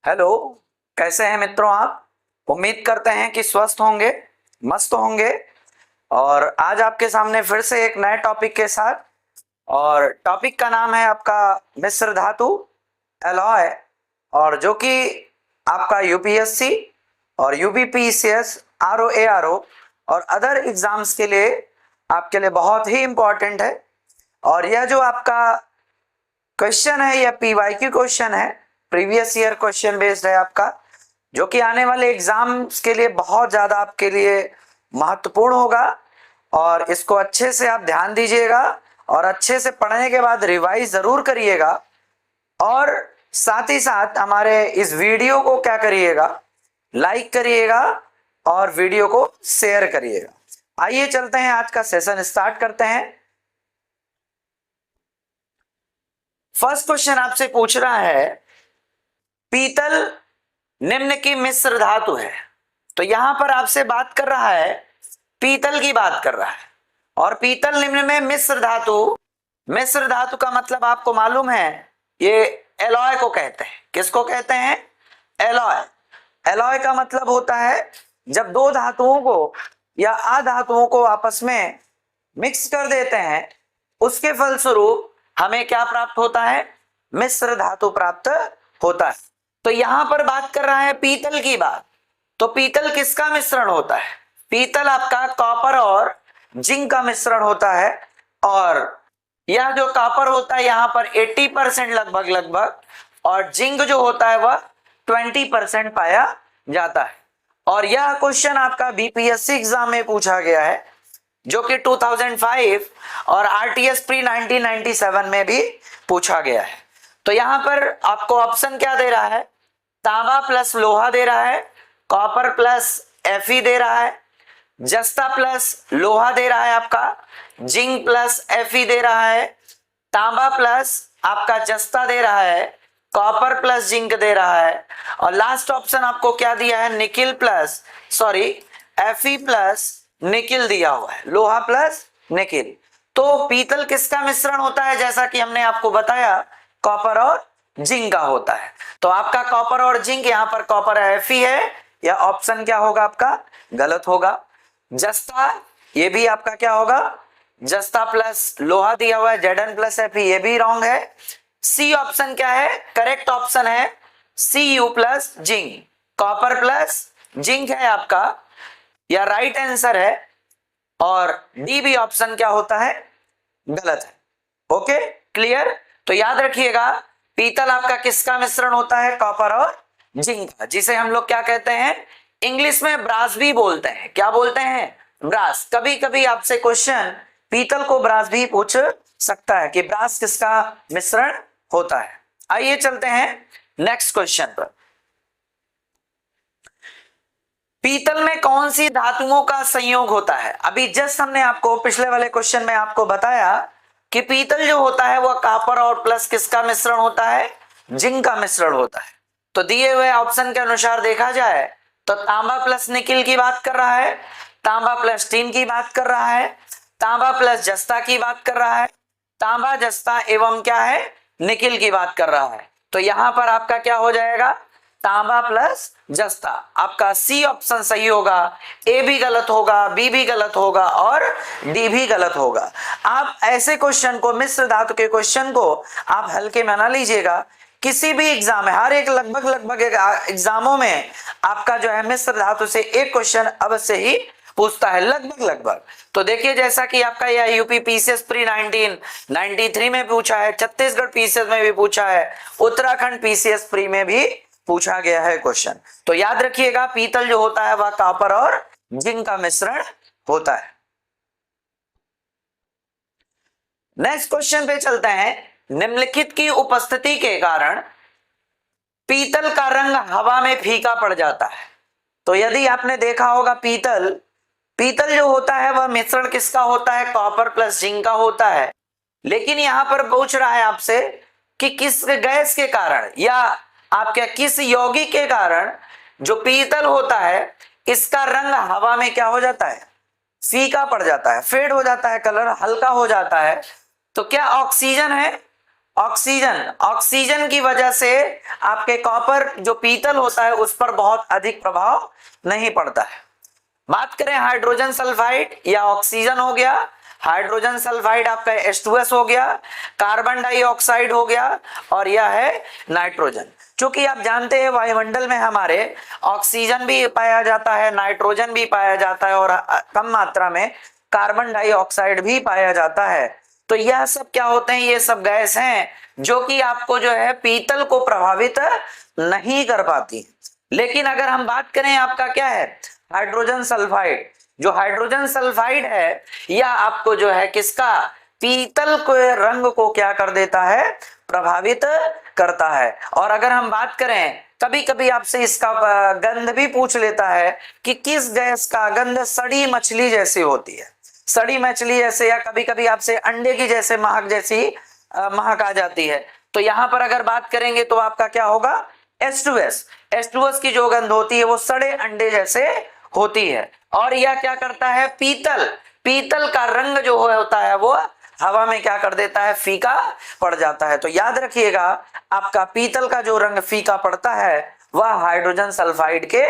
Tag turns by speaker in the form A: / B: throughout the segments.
A: Hello. कैसे हैं मित्रों आप? उम्मीद करते हैं कि स्वस्थ होंगे, मस्त होंगे। और आज आपके सामने फिर से एक नए टॉपिक के साथ, और टॉपिक का नाम है आपका मिश्र धातु एलॉय, और जो कि आपका यूपीएससी और यूबीपीसीएस आरओ और अदर एग्जाम्स के लिए आपके लिए बहुत ही इम्पोर्टेंट है। और यह जो आपका क्वेश्चन है यह पीवाईक्यू क्वेश्चन है, प्रीवियस ईयर क्वेश्चन बेस्ड है आपका, जो कि आने वाले एग्जाम्स के लिए बहुत ज़्यादा आपके लिए महत्वपूर्ण होगा। और इसको अच्छे से आप ध्यान दीजिएगा और अच्छे से पढ़ने के बाद रिवाइज ज़रूर करिएगा। और साथ ही साथ हमारे इस वीडियो को क्या करिएगा, लाइक करिएगा और वीडियो को शेयर करिएगा। आइए चलते हैं, आज का सेशन स्टार्ट करते हैं। फर्स्ट क्वेश्चन आपसे पूछ रहा है, पीतल निम्न की मिश्र धातु है। तो यहां पर आपसे बात कर रहा है, पीतल की बात कर रहा है। और पीतल निम्न में मिश्र धातु का मतलब आपको मालूम है, ये एलॉय को कहते हैं। किसको कहते हैं? एलॉय। एलॉय का मतलब होता है जब दो धातुओं को या अधातुओं को आपस में मिक्स कर देते हैं, उसके फलस्वरूप हमें क्या प्राप्त होता है? मिश्र धातु प्राप्त होता है। तो यहां पर बात कर रहा है पीतल की बात। तो पीतल किसका मिश्रण होता है? पीतल आपका कॉपर और जिंक का मिश्रण होता है। और यह जो कॉपर होता है यहां पर 80% लगभग और जिंक जो होता है वह 20% पाया जाता है। और यह क्वेश्चन आपका बीपीएससी एग्जाम में पूछा गया है, जो कि 2005 और आरटीएस प्री 1997 में भी पूछा गया है। तो यहां पर आपको ऑप्शन क्या दे रहा है? तांबा प्लस लोहा दे रहा है, कॉपर प्लस Fe दे रहा है, जस्ता प्लस लोहा दे रहा है आपका, जिंक प्लस Fe दे रहा है, तांबा प्लस आपका जस्ता दे रहा है, कॉपर प्लस जिंक दे रहा है, और लास्ट ऑप्शन आपको क्या दिया है? Nickel plus Fe plus nickel दिया हुआ है, लोहा प्लस निकिल। तो पीतल किसका मिश्रण होता है? जैसा कि हमने आपको बताया, कॉपर और जिंक का होता है। तो आपका कॉपर और जिंक, यहां पर कॉपर Fe है, या ऑप्शन क्या होगा आपका? गलत होगा। जस्ता, ये भी आपका क्या होगा? जस्ता प्लस लोहा दिया हुआ है, Zn प्लस Fe, ये भी रॉन्ग है। सी ऑप्शन क्या है? करेक्ट ऑप्शन है Cu plus zinc, copper plus zinc है आपका, या राइट आंसर है। और डी भी ऑप्शन क्या होता है? गलत है। Okay, clear? तो याद रखिएगा, पीतल आपका किसका मिश्रण होता है? कॉपर और जिंक का, जिसे हम लोग क्या कहते हैं? इंग्लिश में ब्रास भी बोलते हैं। क्या बोलते हैं? ब्रास। कभी कभी आपसे क्वेश्चन पीतल को ब्रास भी पूछ सकता है कि ब्रास किसका मिश्रण होता है। आइए चलते हैं नेक्स्ट क्वेश्चन पर। पीतल में कौन सी धातुओं का संयोग होता है? अभी जस्ट हमने आपको पिछले वाले क्वेश्चन में आपको बताया कि पीतल जो होता है वह कॉपर और प्लस किसका मिश्रण होता है? जिंक का मिश्रण होता है। तो दिए हुए ऑप्शन के अनुसार देखा जाए तो तांबा प्लस निकिल की बात कर रहा है, तांबा प्लस टीन की बात कर रहा है, तांबा प्लस जस्ता की बात कर रहा है, तांबा जस्ता एवं क्या है? निकिल की बात कर रहा है। तो यहां पर आपका क्या हो जाएगा? तांबा प्लस जस्ता। आपका सी ऑप्शन सही होगा, ए भी गलत होगा, बी भी गलत होगा और डी भी गलत होगा। आप ऐसे क्वेश्चन को, मिश्र धातु के क्वेश्चन को आप हल्के में ना लीजिएगा। किसी भी एग्जाम में, हर एक लगभग एग्जामों में आपका जो है मिश्र धातु से एक क्वेश्चन अवश्य ही पूछता है, लगभग। तो देखिए, जैसा कि आपका यह यूपी पीसीएस प्री 1993 में पूछा है, छत्तीसगढ़ पीसीएस में भी पूछा है, उत्तराखंड पीसीएस प्री में भी पूछा गया है क्वेश्चन। तो याद रखिएगा, पीतल जो होता है वह कॉपर और जिंक का मिश्रण होता है। नेक्स्ट क्वेश्चन पे चलते हैं। निम्नलिखित की उपस्थिति के कारण पीतल का रंग हवा में फीका पड़ जाता है। तो यदि आपने देखा होगा, पीतल जो होता है वह मिश्रण किसका होता है? कॉपर प्लस जिंक का होता है। लेकिन यहां पर पूछ रहा है आपसे कि किस गैस के कारण या आपके किस यौगिक के कारण जो पीतल होता है इसका रंग हवा में क्या हो जाता है? फीका पड़ जाता है, फेड हो जाता है, कलर हल्का हो जाता है। तो क्या ऑक्सीजन है? ऑक्सीजन, ऑक्सीजन की वजह से आपके कॉपर जो पीतल होता है उस पर बहुत अधिक प्रभाव नहीं पड़ता है। बात करें हाइड्रोजन सल्फाइड या ऑक्सीजन हो गया, हाइड्रोजन सल्फाइड आपका H2S हो गया, कार्बन डाइऑक्साइड हो गया और यह है नाइट्रोजन। क्योंकि आप जानते हैं वायुमंडल में हमारे ऑक्सीजन भी पाया जाता है, नाइट्रोजन भी पाया जाता है और कम मात्रा में कार्बन डाइऑक्साइड भी पाया जाता है। तो यह सब क्या होते हैं, ये सब गैस हैं जो कि आपको जो है पीतल को प्रभावित नहीं कर पाती। लेकिन अगर हम बात करें आपका क्या है हाइड्रोजन सल्फाइड, जो हाइड्रोजन सल्फाइड है यह आपको जो है किसका पीतल के रंग को क्या कर देता है प्रभावित करता है। और अगर हम बात करें कभी कभी आपसे इसका गंध भी पूछ लेता है कि किस गैस का गंध सड़ी मछली जैसी होती है, सड़ी मछली जैसे, या कभी कभी आपसे अंडे की जैसे महक जैसी महक आ जाती है। तो यहां पर अगर बात करेंगे तो आपका क्या होगा H2S, H2S की जो गंध होती है वो सड़े अंडे जैसे होती है। और यह क्या करता है पीतल, पीतल का रंग जो होता है वो हवा में क्या कर देता है फीका पड़ जाता है। तो याद रखिएगा आपका पीतल का जो रंग फीका पड़ता है वह हाइड्रोजन सल्फाइड के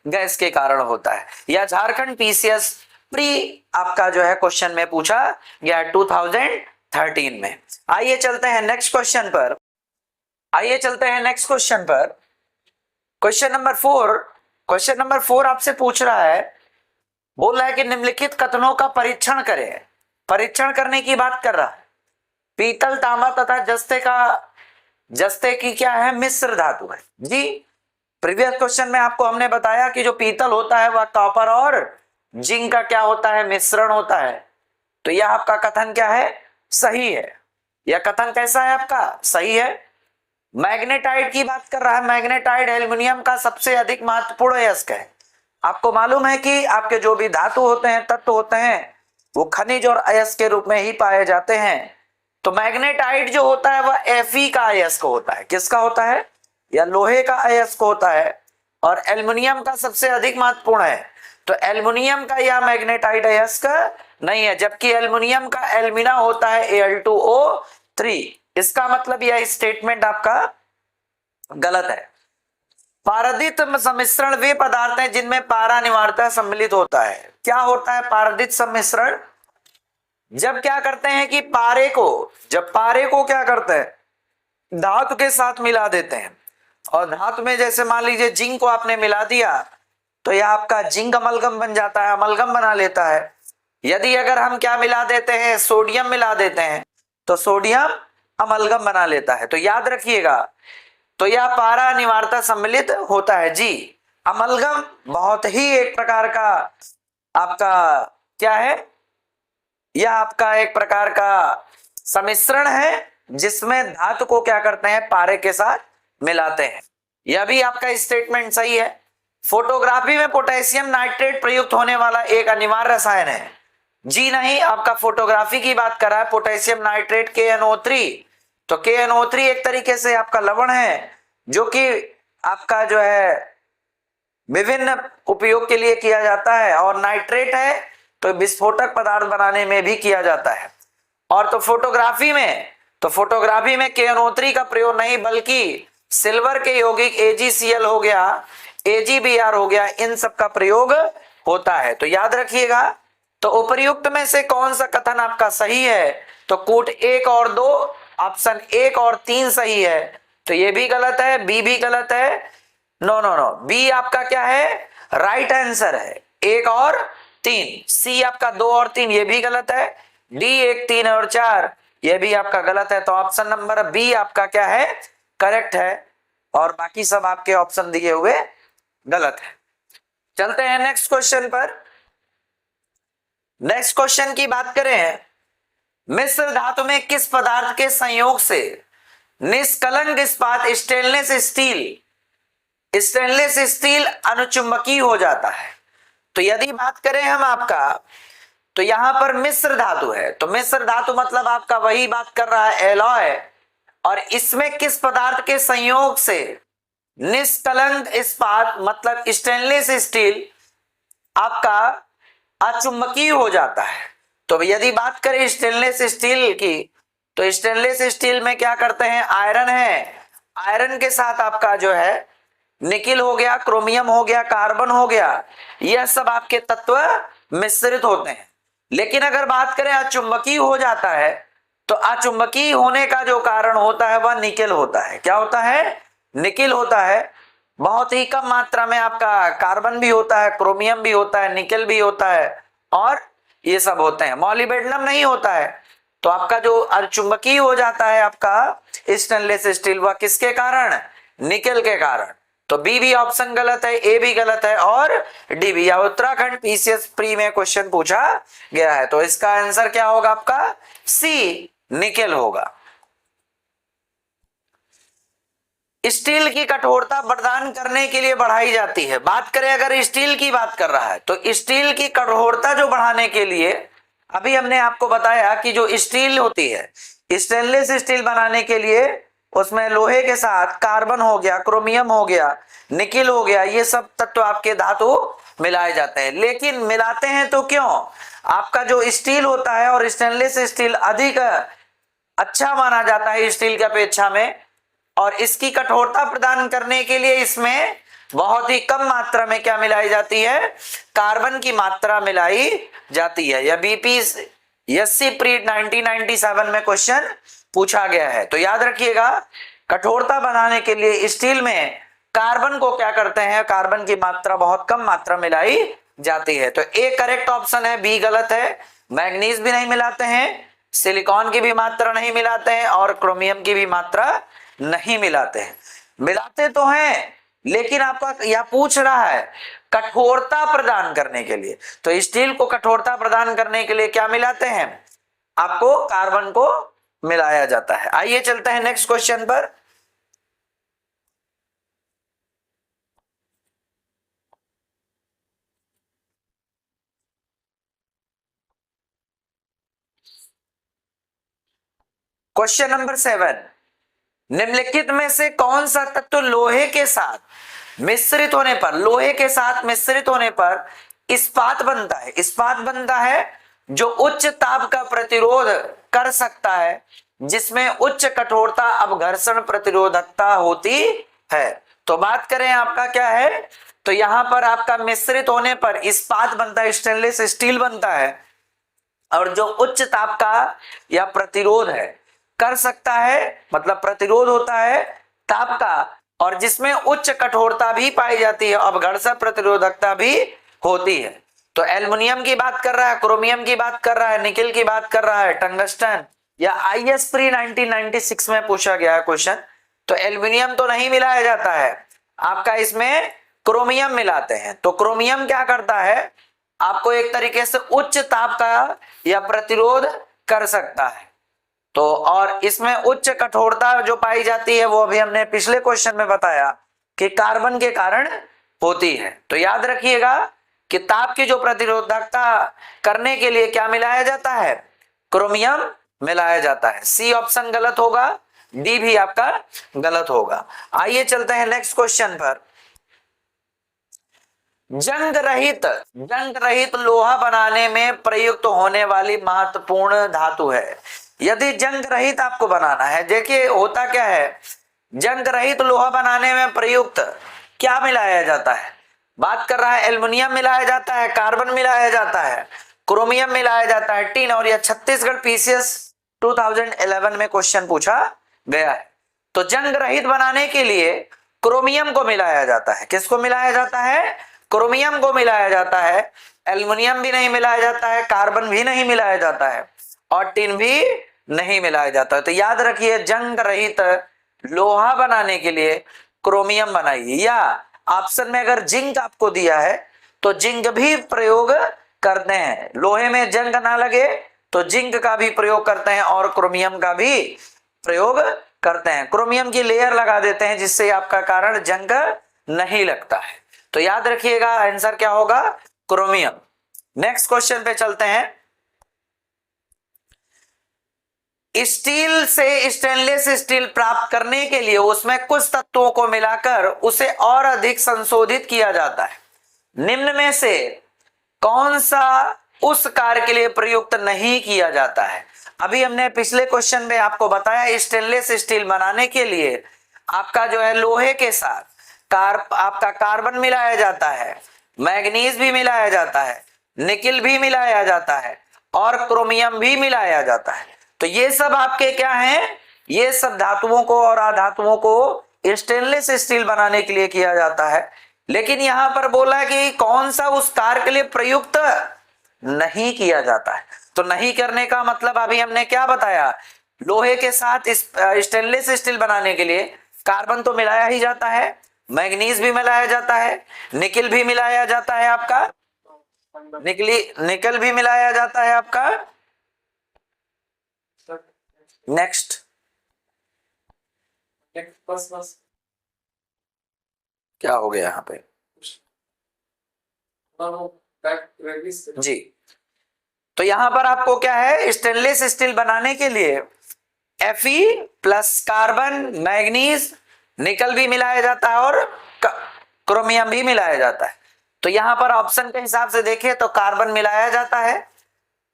A: गैस के कारण होता है। यह झारखंड PCS प्री आपका जो है क्वेश्चन में पूछा गया 2013 में। आइए चलते हैं नेक्स्ट क्वेश्चन पर, आइए चलते हैं नेक्स्ट क्वेश्चन पर। क्वेश्चन नंबर 4 आपसे पूछ रहा है, बोल रहा है कि निम्नलिखित कथनों का परीक्षण करें। परीक्षण करने की बात कर रहा है। पीतल, तांबा तथा जस्ते की क्या है मिश्र धातु है जी। प्रीवियस क्वेश्चन में आपको हमने बताया कि जो पीतल होता है वह कॉपर और जिंक का क्या होता है मिश्रण होता है। तो यह आपका कथन क्या है सही है। यह कथन कैसा है आपका सही है। मैग्नेटाइट की बात कर रहा है, मैग्नेटाइट एल्युमिनियम का सबसे अधिक महत्वपूर्ण अयस्क है। आपको मालूम है कि आपके जो भी धातु होते हैं तत्व होते हैं वो खनिज और अयस्क के रूप में ही पाए जाते हैं। तो मैग्नेटाइट जो होता है वह Fe का अयस्क होता है। किसका होता है या लोहे का अयस्क होता है और एल्युमिनियम का सबसे अधिक महत्वपूर्ण है। तो एल्युमिनियम का यह मैग्नेटाइट अयस्क नहीं है, जबकि एल्युमिनियम का एल्मिना होता है Al2O3। इसका मतलब यह स्टेटमेंट आपका गलत है। पारदित सम्मिश्रण वे पदार्थ हैं जिनमें पारा अनिवार्यतः सम्मिलित होता है। क्या होता है पारदित सम्मिश्रण, जब क्या करते हैं कि पारे को क्या करते हैं धातु के साथ मिला देते हैं। और धातु में जैसे मान लीजिए जिंक को आपने मिला दिया तो यह आपका जिंक अमलगम बन जाता है, अमलगम बना लेता है। यदि अगर हम क्या मिला देते हैं सोडियम मिला देते हैं तो सोडियम अमलगम बना लेता है। तो याद रखिएगा तो यह पारा अनिवार्यता सम्मिलित होता है जी। अमलगम बहुत ही एक प्रकार का आपका क्या है, यह आपका एक प्रकार का सम्मिश्रण है जिसमें धातु को क्या करते हैं पारे के साथ मिलाते हैं। यह भी आपका स्टेटमेंट सही है। फोटोग्राफी में पोटेशियम नाइट्रेट प्रयुक्त होने वाला एक अनिवार्य रसायन है जी नहीं, आपका फोटोग्राफी की बात कर रहा है पोटेशियम नाइट्रेट KNO3। तो KNO3 एक तरीके से आपका लवण है जो कि आपका जो है विभिन्न उपयोग के लिए किया जाता है, और नाइट्रेट है तो विस्फोटक पदार्थ बनाने में भी किया जाता है। और तो फोटोग्राफी में KNO3 का प्रयोग नहीं बल्कि सिल्वर के यौगिक AgCl हो गया, AgBr हो गया, इन सब का प्रयोग होता है। तो याद रखिएगा तो उपर्युक्त में से कौन सा कथन आपका सही है, तो कूट 1 और 2 ऑप्शन 1 और 3 सही है। तो ये भी गलत है, बी भी गलत है, नो बी आपका क्या है राइट आंसर है 1 और 3। सी आपका 2 और 3 ये भी गलत है, डी 1 3 और 4 ये भी आपका गलत है। तो ऑप्शन नंबर बी आपका क्या है करेक्ट है, और बाकी सब आपके ऑप्शन दिए हुए गलत है। चलते हैं नेक्स्ट क्वेश्चन पर। नेक्स्ट क्वेश्चन की बात करें, मिश्र धातु में किस पदार्थ के संयोग से निष्कलंक इस्पात स्टेनलेस स्टील अनुचुंबकीय हो जाता है। तो यदि बात करें हम आपका तो यहां पर मिश्र धातु है, तो मिश्र धातु मतलब आपका वही बात कर रहा है एलॉय, और इसमें किस पदार्थ के संयोग से निष्कलंक इस्पात मतलब स्टेनलेस स्टील आपका अचुंबकीय हो जाता है। तो यदि बात करें स्टेनलेस स्टील की तो स्टेनलेस स्टील में क्या करते हैं, आयरन है, आयरन के साथ आपका जो है निकिल हो गया, क्रोमियम हो गया, कार्बन हो गया, यह सब आपके तत्व मिश्रित होते हैं। लेकिन अगर बात करें अचुंबकीय हो जाता है, तो अचुंबकीय होने का जो कारण होता है वह निकिल होता है। क्या होता है, निकिल होता है। बहुत ही कम मात्रा में आपका कार्बन भी होता है, क्रोमियम भी होता है, निकिल भी होता है, और ये सब होते हैं। मॉलिब्डेनम नहीं होता है। तो आपका जो अचुंबकीय हो जाता है आपका स्टेनलेस स्टील, वह किसके कारण, निकिल के कारण। तो बी भी ऑप्शन गलत है, ए भी गलत है, और डी भी। या उत्तराखंड पीसीएस प्री में क्वेश्चन पूछा गया है। तो इसका आंसर क्या होगा आपका, सी निकिल होगा। स्टील की कठोरता प्रदान करने के लिए बढ़ाई जाती है। बात करें अगर स्टील की बात कर रहा है, तो स्टील की कठोरता जो बढ़ाने के लिए, अभी हमने आपको बताया कि जो स्टील होती है, स्टेनलेस स्टील बनाने के लिए उसमें लोहे के साथ कार्बन हो गया, क्रोमियम हो गया, निकिल हो गया, ये सब तत्व आपके धातु मिलाए जाते हैं। लेकिन मिलाते हैं तो क्यों, आपका जो स्टील होता है और स्टेनलेस स्टील अधिक अच्छा माना जाता है स्टील की अपेक्षा में, और इसकी कठोरता प्रदान करने के लिए इसमें बहुत ही कम मात्रा में क्या मिलाई जाती है, कार्बन की मात्रा मिलाई जाती है। यह बीपीएससी प्री 1997 में क्वेश्चन पूछा गया है। तो याद रखिएगा, कठोरता बनाने के लिए स्टील में कार्बन को क्या करते हैं, कार्बन की मात्रा बहुत कम मात्रा मिलाई जाती है। तो ए करेक्ट ऑप्शन है, बी गलत है। मैग्नीज भी नहीं मिलाते हैं, सिलिकॉन की भी मात्रा नहीं मिलाते हैं, और क्रोमियम की भी मात्रा नहीं मिलाते हैं। मिलाते तो हैं, लेकिन आपका यह पूछ रहा है कठोरता प्रदान करने के लिए। तो स्टील को कठोरता प्रदान करने के लिए क्या मिलाते हैं, आपको कार्बन को मिलाया जाता है। आइए चलते हैं नेक्स्ट क्वेश्चन पर। क्वेश्चन नंबर 7, निम्नलिखित में से कौन सा तत्व लोहे के साथ मिश्रित होने पर, लोहे के साथ मिश्रित होने पर इस्पात बनता है। इस्पात बनता है जो उच्च ताप का प्रतिरोध कर सकता है, जिसमें उच्च कठोरता अपघर्षण प्रतिरोधकता होती है। तो बात करें आपका क्या है, तो यहां पर आपका मिश्रित होने पर इस्पात बनता है, स्टेनलेस स्टील बनता है, और जो उच्च ताप का या प्रतिरोध है कर सकता है, मतलब प्रतिरोध होता है ताप का, और जिसमें उच्च कठोरता भी पाई जाती है, अपघर्षण प्रतिरोधकता भी होती है। तो एल्युमिनियम की बात कर रहा है, क्रोमियम की बात कर रहा है, निकिल की बात कर रहा है, टंगस्टन, या आईएस प्री 1996 में पूछा गया है क्वेश्चन। तो एल्युमिनियम तो नहीं मिलाया जाता है, आपका इसमें क्रोमियम मिलाते हैं। तो क्रोमियम क्या करता है, आपको एक तरीके से उच्च ताप का या प्रतिरोध कर सकता है। तो और इसमें उच्च कठोरता जो पाई जाती है, वो अभी हमने पिछले क्वेश्चन में बताया कि कार्बन के कारण होती है। तो याद रखिएगा कि ताप की जो प्रतिरोधकता करने के लिए क्या मिलाया जाता है, क्रोमियम मिलाया जाता है। सी ऑप्शन गलत होगा, डी भी आपका गलत होगा। आइए चलते हैं नेक्स्ट क्वेश्चन पर। जंग रहित लोहा बनाने में प्रयुक्त होने वाली महत्वपूर्ण धातु है। यदि जंग रहित आपको बनाना है, देखिए होता क्या है, जंग रहित लोहा बनाने में प्रयुक्त क्या मिलाया जाता है, बात कर रहा है एल्युमिनियम मिलाया जाता है, कार्बन मिलाया जाता है, क्रोमियम मिलाया जाता है, टिन, और यह छत्तीसगढ़ पीसीएस 2011 में क्वेश्चन पूछा गया है। तो जंग रहित बनाने के लिए क्रोमियम को मिलाया जाता है। किसको मिलाया जाता है, क्रोमियम को मिलाया जाता है। एल्युमिनियम भी नहीं मिलाया जाता है, कार्बन भी नहीं मिलाया जाता है, और टिन भी नहीं मिलाया जाता है। तो याद रखिए, जंग रहित लोहा बनाने के लिए क्रोमियम बनाइए, या ऑप्शन में अगर जिंक आपको दिया है तो जिंक भी प्रयोग करते हैं। लोहे में जंग ना लगे तो जिंक का भी प्रयोग करते हैं, और क्रोमियम का भी प्रयोग करते हैं। क्रोमियम की लेयर लगा देते हैं, जिससे आपका कारण जंग नहीं लगता है। तो याद रखिएगा आंसर क्या होगा, क्रोमियम। नेक्स्ट क्वेश्चन पे चलते हैं। स्टील से स्टेनलेस स्टील प्राप्त करने के लिए उसमें कुछ तत्वों को मिलाकर उसे और अधिक संशोधित किया जाता है। निम्न में से कौन सा उस कार्य के लिए प्रयुक्त नहीं किया जाता है। अभी हमने पिछले क्वेश्चन में आपको बताया स्टेनलेस स्टील बनाने के लिए आपका जो है लोहे के साथ आपका कार्बन मिलाया जाता है, मैग्नीज भी मिलाया जाता है, निकिल भी मिलाया जाता है और क्रोमियम भी मिलाया जाता है। तो ये सब आपके क्या हैं, ये सब धातुओं को और अधातुओं को स्टेनलेस स्टील बनाने के लिए किया जाता है। लेकिन यहां पर बोला कि कौन सा उस कार्य के लिए प्रयुक्त नहीं किया जाता है। तो नहीं करने का मतलब अभी हमने क्या बताया, लोहे के साथ स्टेनलेस स्टील बनाने के लिए कार्बन तो मिलाया ही जाता है, मैग्नीज भी मिलाया जाता है, निकिल भी मिलाया जाता है आपका, निकल भी मिलाया जाता है आपका। नेक्स्ट क्या हो गया यहाँ पे जी। तो यहां पर आपको क्या है, स्टेनलेस स्टील बनाने के लिए Fe प्लस कार्बन, मैग्नीज, निकल भी मिलाया जाता है और क्रोमियम भी मिलाया जाता है। तो यहां पर ऑप्शन के हिसाब से देखें तो कार्बन मिलाया जाता है,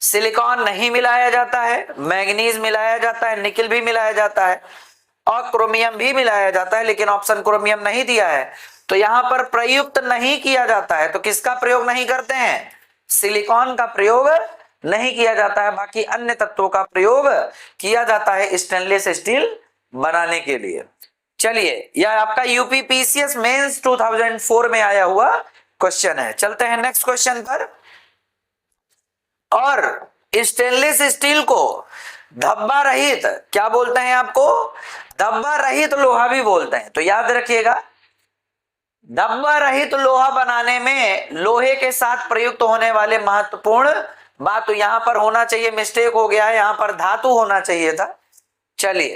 A: सिलिकॉन नहीं मिलाया जाता है, मैग्नीज मिलाया जाता है, निकल भी मिलाया जाता है और क्रोमियम भी मिलाया जाता है, लेकिन ऑप्शन क्रोमियम नहीं दिया है। तो यहां पर प्रयुक्त नहीं किया जाता है। तो किसका प्रयोग नहीं करते हैं, सिलिकॉन का प्रयोग नहीं किया जाता है, बाकी अन्य तत्वों का प्रयोग किया जाता है स्टेनलेस स्टील बनाने के लिए। चलिए, यह आपका यूपीपीसीएस मेंस 2004 में आया हुआ क्वेश्चन है। चलते हैं नेक्स्ट क्वेश्चन पर। और स्टेनलेस स्टील को धब्बा रहित क्या बोलते हैं, आपको धब्बा रहित लोहा भी बोलते हैं। तो याद रखिएगा, धब्बा रहित लोहा बनाने में लोहे के साथ प्रयुक्त होने वाले महत्वपूर्ण बात, तो यहां पर होना चाहिए, मिस्टेक हो गया है, यहां पर धातु होना चाहिए था। चलिए,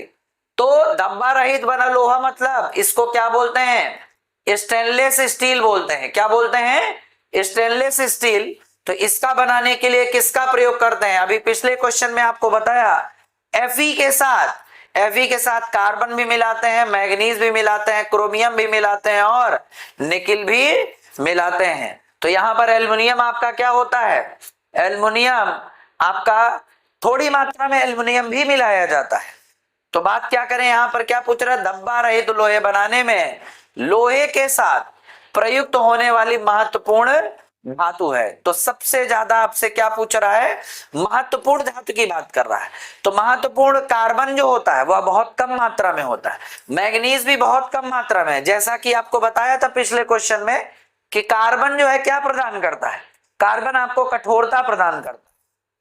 A: तो धब्बा रहित बना लोहा मतलब इसको क्या बोलते हैं, स्टेनलेस स्टील बोलते हैं। क्या बोलते हैं, स्टेनलेस स्टील। तो इसका बनाने के लिए किसका प्रयोग करते हैं, अभी पिछले क्वेश्चन में आपको बताया Fe के साथ कार्बन भी मिलाते हैं, मैग्नीज भी मिलाते हैं, क्रोमियम भी मिलाते हैं और निकिल भी मिलाते हैं। तो यहां पर एल्युमिनियम आपका क्या होता है, एल्युमिनियम आपका थोड़ी मात्रा में एल्युमिनियम भी मिलाया जाता है। तो बात क्या करें, यहां पर क्या पूछ रहा है, धब्बा रहित तो लोहे बनाने में लोहे के साथ प्रयुक्त होने वाली महत्वपूर्ण धातु है। तो सबसे ज्यादा आपसे क्या पूछ रहा है, महत्वपूर्ण धातु की बात कर रहा है। तो महत्वपूर्ण कार्बन जो होता है वह बहुत कम मात्रा में होता है, मैग्नीज भी बहुत कम मात्रा में। जैसा कि आपको बताया था पिछले क्वेश्चन में कि कार्बन जो है क्या प्रदान करता है, कार्बन आपको कठोरता प्रदान करता है,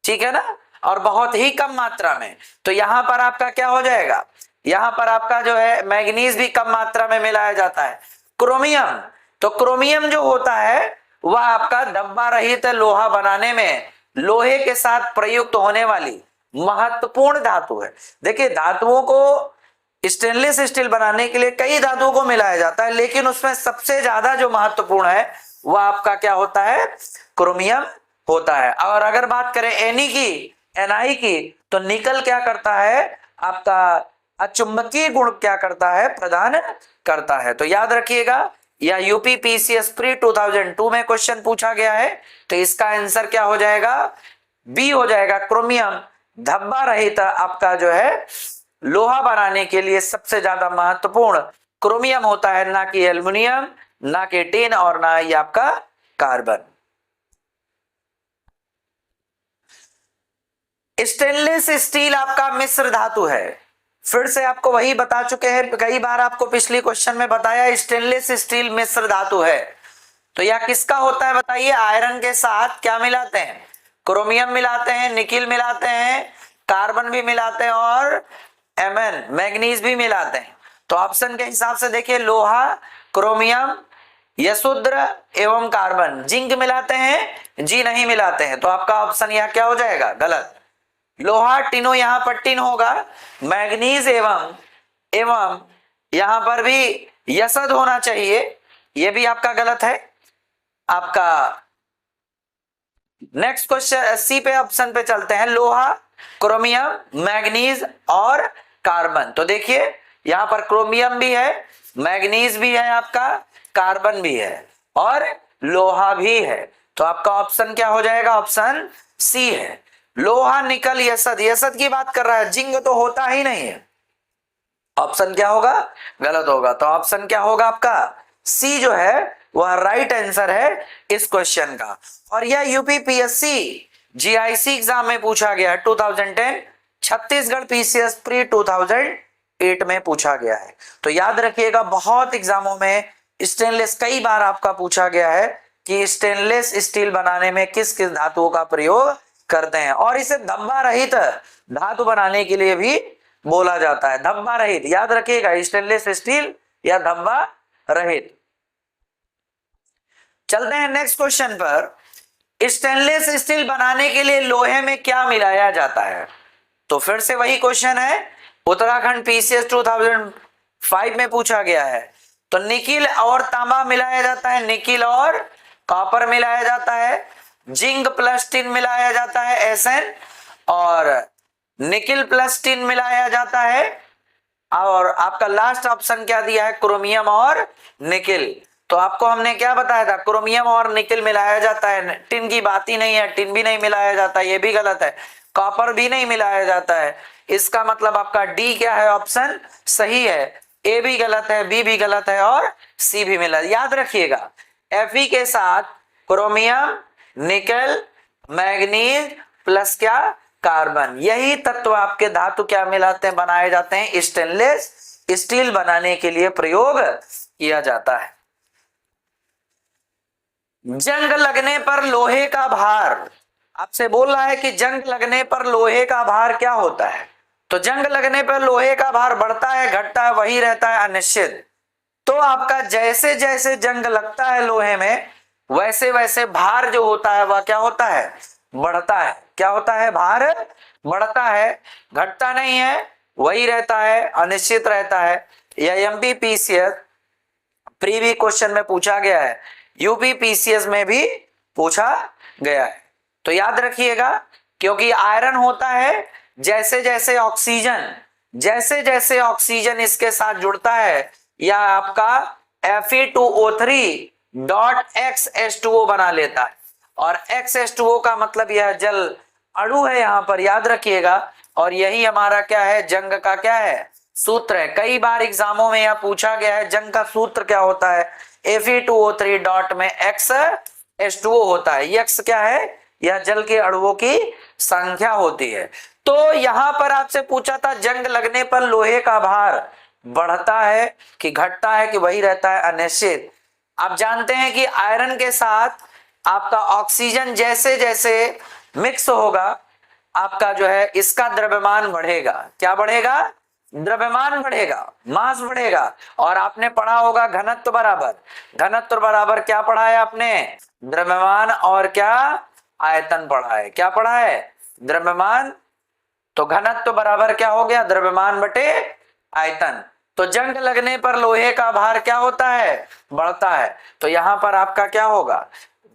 A: ठीक है ना, और बहुत ही कम मात्रा में। तो यहां पर आपका क्या हो जाएगा, यहां पर आपका जो है मैग्नीज भी कम मात्रा में मिलाया जाता है। क्रोमियम, तो क्रोमियम जो होता है वह आपका धब्बा रहित लोहा बनाने में लोहे के साथ प्रयुक्त होने वाली महत्वपूर्ण धातु है। देखिए, धातुओं को स्टेनलेस स्टील बनाने के लिए कई धातुओं को मिलाया जाता है, लेकिन उसमें सबसे ज्यादा जो महत्वपूर्ण है वह आपका क्या होता है, क्रोमियम होता है। और अगर बात करें Ni की, तो निकल क्या करता है, आपका अचुंबकीय गुण क्या करता है, प्रदान करता है। तो याद रखिएगा, या यूपीपीसीएस प्री 2002 में क्वेश्चन पूछा गया है। तो इसका आंसर क्या हो जाएगा, बी हो जाएगा, क्रोमियम धब्बा रहित आपका जो है लोहा बनाने के लिए सबसे ज्यादा महत्वपूर्ण क्रोमियम होता है, ना कि एल्युमिनियम, ना कि टिन और ना ही आपका कार्बन। स्टेनलेस स्टील आपका मिश्र धातु है। फिर से आपको वही बता चुके हैं, कई बार आपको पिछली क्वेश्चन में बताया स्टेनलेस स्टील मिश्र धातु है। तो यह किसका होता है बताइए, आयरन के साथ क्या मिलाते हैं, क्रोमियम मिलाते हैं, निकिल मिलाते हैं, कार्बन भी मिलाते हैं और Mn मैग्नीज भी मिलाते हैं। तो ऑप्शन के हिसाब से देखिए, लोहा, क्रोमियम, यशुद्र एवं कार्बन। जिंक मिलाते हैं, जी नहीं मिलाते हैं। तो आपका ऑप्शन यह क्या हो जाएगा, गलत। लोहा टिनो, यहां पर टिन होगा, मैग्नीज एवं यहां पर भी यसद होना चाहिए, यह भी आपका गलत है। आपका नेक्स्ट क्वेश्चन सी पे ऑप्शन पे चलते हैं, लोहा, क्रोमियम, मैग्नीज और कार्बन। तो देखिए, यहां पर क्रोमियम भी है, मैग्नीज भी है, आपका कार्बन भी है और लोहा भी है। तो आपका ऑप्शन क्या हो जाएगा, ऑप्शन सी है। लोहा निकल यसद, यसद की बात कर रहा है, जिंक तो होता ही नहीं है। ऑप्शन क्या होगा, गलत होगा। तो ऑप्शन क्या होगा आपका, सी जो है वह राइट आंसर है इस क्वेश्चन का। और यह यूपीपीएससी जीआईसी एग्जाम में पूछा गया 2010, छत्तीसगढ़ पीसीएस प्री 2008 में पूछा गया है। तो याद रखिएगा, बहुत एग्जामों में स्टेनलेस कई बार आपका पूछा गया है कि स्टेनलेस स्टील बनाने में किस किस धातुओं का प्रयोग करते हैं, और इसे धब्बा रहित धातु बनाने के लिए भी बोला जाता है। धब्बा रहित याद रखिएगा, स्टेनलेस स्टील या धब्बा रहित। चलते हैं नेक्स्ट क्वेश्चन पर। स्टेनलेस स्टील बनाने के लिए लोहे में क्या मिलाया जाता है? तो फिर से वही क्वेश्चन है, उत्तराखंड पीसीएस 2005 में पूछा गया है। तो निकिल और तांबा मिलाया जाता है, निकिल और कॉपर मिलाया जाता है, जिंक प्लस टिन मिलाया जाता है Sn, और निकिल प्लस टिन मिलाया जाता है, और आपका लास्ट ऑप्शन क्या दिया है, क्रोमियम और निकिल। तो आपको हमने क्या बताया था, क्रोमियम और निकिल मिलाया जाता है, टिन की बात ही नहीं है, टिन भी नहीं मिलाया जाता, ये भी गलत है। कॉपर भी नहीं मिलाया जाता है। इसका मतलब आपका डी क्या है, ऑप्शन सही है। ए भी गलत है, बी भी गलत है, और सी भी मिला। याद रखिएगा, Fe के साथ क्रोमियम, निकल, मैग्नीज प्लस क्या, कार्बन, यही तत्व आपके धातु क्या मिलाते हैं, बनाए जाते हैं, स्टेनलेस स्टील बनाने के लिए प्रयोग किया जाता है। जंग लगने पर लोहे का भार, आपसे बोल रहा है कि जंग लगने पर लोहे का भार क्या होता है। तो जंग लगने पर लोहे का भार बढ़ता है, घटता है, वही रहता है, अनिश्चित। तो आपका जैसे जैसे जंग लगता है लोहे में, वैसे वैसे भार जो होता है वह क्या होता है, बढ़ता है। क्या होता है, भार बढ़ता है, घटता नहीं है, वही रहता है, अनिश्चित रहता है। यह एमपीपीसीएस प्रीवियस क्वेश्चन में पूछा गया है, यूपीपीसीएस में भी पूछा गया है। तो याद रखिएगा, क्योंकि आयरन होता है, जैसे जैसे ऑक्सीजन इसके साथ जुड़ता है, या आपका Fe2O3.XH2O बना लेता है, और XH2O का मतलब यह जल अणु है यहाँ पर, याद रखिएगा। और यही हमारा क्या है, जंग का क्या है, सूत्र है। कई बार एग्जामों में यह पूछा गया है, जंग का सूत्र क्या होता है, Fe2O3 डॉट में XH2O होता है। X क्या है, यह जल के अणुओं की संख्या होती है। तो यहां पर आपसे पूछा था, जंग लगने पर लोहे का भार बढ़ता है कि घटता है, कि वही रहता है, अनिश्चित। आप जानते हैं कि आयरन के साथ आपका ऑक्सीजन जैसे जैसे मिक्स होगा, आपका जो है इसका द्रव्यमान बढ़ेगा। क्या बढ़ेगा, द्रव्यमान बढ़ेगा, मास बढ़ेगा। और आपने पढ़ा होगा घनत्व बराबर, घनत्व बराबर क्या पढ़ा है आपने, द्रव्यमान और क्या, आयतन पढ़ा है। क्या पढ़ा है, द्रव्यमान। तो घनत्व बराबर क्या हो गया, द्रव्यमान बटे आयतन। तो जंग लगने पर लोहे का भार क्या होता है, बढ़ता है। तो यहां पर आपका क्या होगा,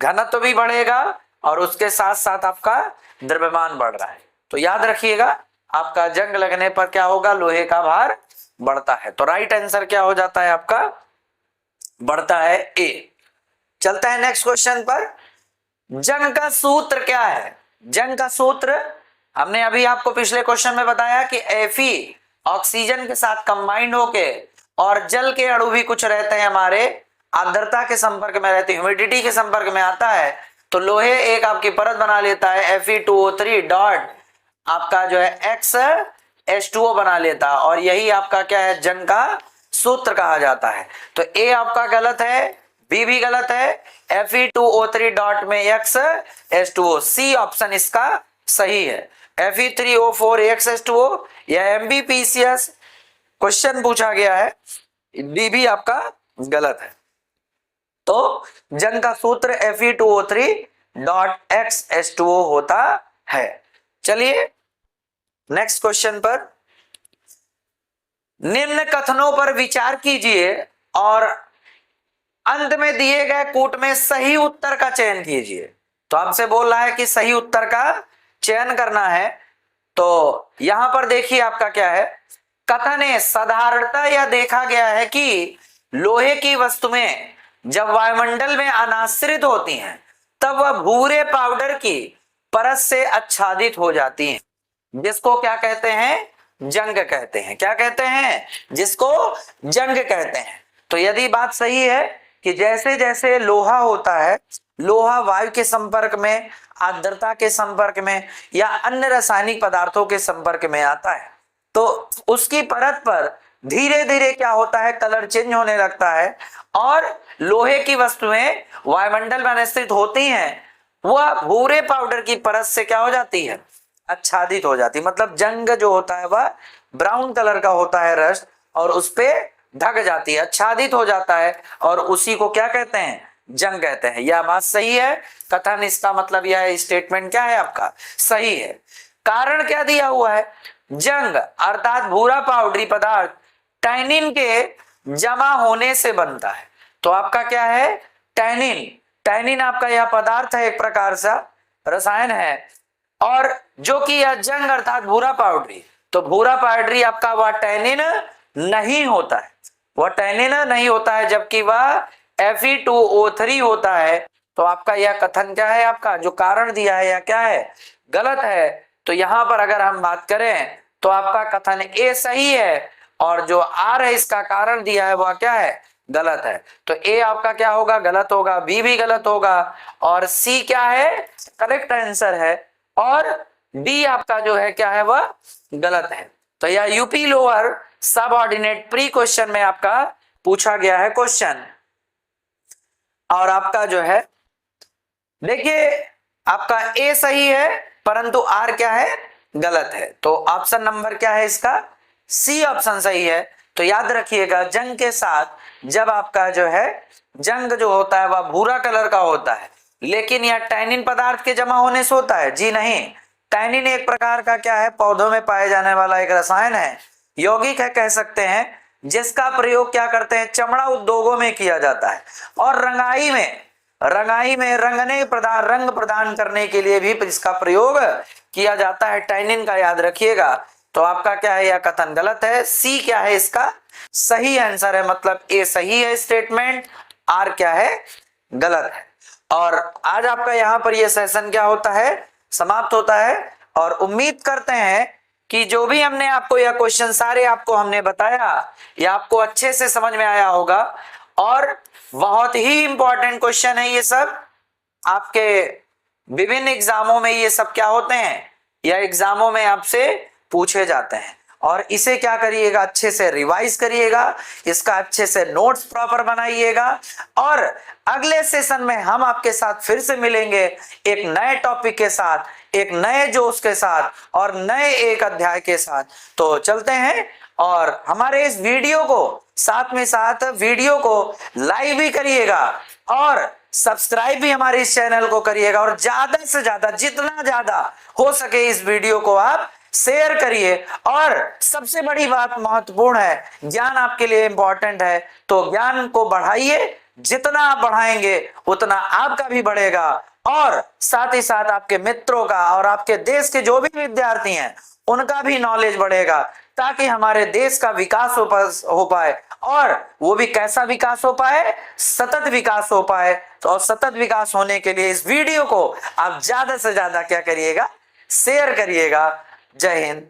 A: घनत्व भी बढ़ेगा, और उसके साथ साथ आपका द्रव्यमान बढ़ रहा है। तो याद रखिएगा, आपका जंग लगने पर क्या होगा, लोहे का भार बढ़ता है। तो राइट आंसर क्या हो जाता है आपका, बढ़ता है, ए। चलता है नेक्स्ट क्वेश्चन पर। जंग का सूत्र क्या है, जंग का सूत्र हमने अभी आपको पिछले क्वेश्चन में बताया कि Fe ऑक्सीजन के साथ कंबाइंड होके, और जल के अणु भी कुछ रहते हैं हमारे, आर्द्रता के संपर्क में रहते हैं, ह्यूमिडिटी के संपर्क में आता है, तो लोहे एक आपकी परत बना लेता है, Fe2O3 डॉट आपका जो है XH2O बना लेता है, और यही आपका क्या है, जंग का सूत्र कहा जाता है। तो ए आपका गलत है, बी भी गलत है, Fe2O3 डॉट में XH2O, सी ऑप्शन इसका सही है। Fe3O4 XH2O, यह एमबीपीसीएस क्वेश्चन पूछा गया है, डी भी आपका गलत है। तो जंग का सूत्र Fe2O3 डॉट XH2O होता है। चलिए नेक्स्ट क्वेश्चन पर। निम्न कथनों पर विचार कीजिए और अंत में दिए गए कूट में सही उत्तर का चयन कीजिए। तो आपसे बोल रहा है कि सही उत्तर का चयन करना है। तो यहां पर देखिए आपका क्या है, कथन है, साधारणतः यह देखा गया है कि लोहे की वस्तुएं जब वायुमंडल में अनाश्रित होती हैं तब वह भूरे पाउडर की परत से आच्छादित हो जाती हैं, जिसको क्या कहते हैं? जंग कहते हैं। क्या कहते हैं? जिसको जंग कहते हैं। तो यदि बात सही है कि जैसे जैसे लोहा होता है, लोहा वायु के संपर्क में, आर्द्रता के संपर्क में या अन्य रासायनिक पदार्थों के संपर्क में आता है, तो उसकी परत पर धीरे धीरे क्या होता है? कलर चेंज होने लगता है और लोहे की वस्तुएं वायुमंडल में स्थित होती हैं, वह भूरे पाउडर की परत से क्या हो जाती है? आच्छादित हो जाती है। मतलब जंग जो होता है वह ब्राउन कलर का होता है रस्ट, और उस पे ढक जाती है, आच्छादित हो जाता है, और उसी को क्या कहते हैं? जंग कहते हैं। यह बात सही है। कथन इसका मतलब यह है, स्टेटमेंट क्या है आपका? सही है। कारण क्या दिया हुआ है? जंग अर्थात भूरा पाउडरी पदार्थ टैनिन के जमा होने से बनता है। तो आपका क्या है? टैनिन। टैनिन आपका यह पदार्थ है, एक प्रकार सा रसायन है, और जो कि यह जंग अर्थात भूरा पाउडरी, तो भूरा पाउडरी आपका वह टैनिन नहीं होता है, वह टैनिन नहीं होता है, जबकि वह Fe2O3 होता है। तो आपका यह कथन क्या है? आपका जो कारण दिया है यह क्या है? गलत है। तो यहां पर अगर हम बात करें तो आपका कथन ए सही है, और जो आर है इसका कारण दिया है वह क्या है? गलत है। तो ए आपका क्या होगा? गलत होगा, बी भी गलत होगा, और सी क्या है? करेक्ट आंसर है, और डी आपका जो है क्या है? वह गलत है। तो यह यूपी लोअर सब ऑर्डिनेट प्री क्वेश्चन में आपका पूछा गया है क्वेश्चन। और आपका जो है देखिए, आपका ए सही है परंतु आर क्या है? गलत है। तो ऑप्शन नंबर क्या है इसका? सी ऑप्शन सही है। तो याद रखिएगा, जंग के साथ जब आपका जो है जंग जो होता है वह भूरा कलर का होता है, लेकिन यह टैनिन पदार्थ के जमा होने से होता है? जी नहीं। टैनिन एक प्रकार का क्या है? पौधों में पाए जाने वाला एक रसायन है, यौगिक है कह सकते हैं, जिसका प्रयोग क्या करते हैं? चमड़ा उद्योगों में किया जाता है, और रंगाई में रंग प्रदान करने के लिए भी इसका प्रयोग किया जाता है, टैनिन का। याद रखिएगा। तो आपका क्या है? यह कथन गलत है। सी क्या है इसका? सही आंसर है। मतलब ए सही है स्टेटमेंट, आर क्या है? गलत है। और आज आपका यहाँ पर यह सेशन क्या होता है? समाप्त होता है। और उम्मीद करते हैं कि जो भी हमने आपको यह क्वेश्चन सारे आपको हमने बताया, यह आपको अच्छे से समझ में आया होगा, और बहुत ही इंपॉर्टेंट क्वेश्चन है ये सब। आपके विभिन्न एग्जामों में ये सब क्या होते हैं? या एग्जामों में आपसे पूछे जाते हैं, और इसे क्या करिएगा? अच्छे से रिवाइज करिएगा, इसका अच्छे से नोट्स प्रॉपर बनाइएगा, और अगले सेशन में हम आपके साथ फिर से मिलेंगे एक नए टॉपिक के साथ, एक नए जोश के साथ, और नए एक अध्याय के साथ। तो चलते हैं, और हमारे इस वीडियो को साथ में साथ वीडियो को लाइक भी करिएगा, और सब्सक्राइब भी हमारे इस चैनल को करिएगा, और ज्यादा से ज्यादा जितना ज्यादा हो सके इस वीडियो को आप शेयर करिए। और सबसे बड़ी बात महत्वपूर्ण है, ज्ञान आपके लिए इंपॉर्टेंट है, तो ज्ञान को बढ़ाइए। जितना आप बढ़ाएंगे उतना आपका भी बढ़ेगा, और साथ ही साथ आपके मित्रों का और आपके देश के जो भी विद्यार्थी हैं उनका भी नॉलेज बढ़ेगा, ताकि हमारे देश का विकास हो पाए। और वो भी कैसा विकास हो पाए? सतत विकास हो पाए। तो सतत विकास होने के लिए इस वीडियो को आप ज्यादा से ज्यादा क्या करिएगा? शेयर करिएगा। जय हिंद।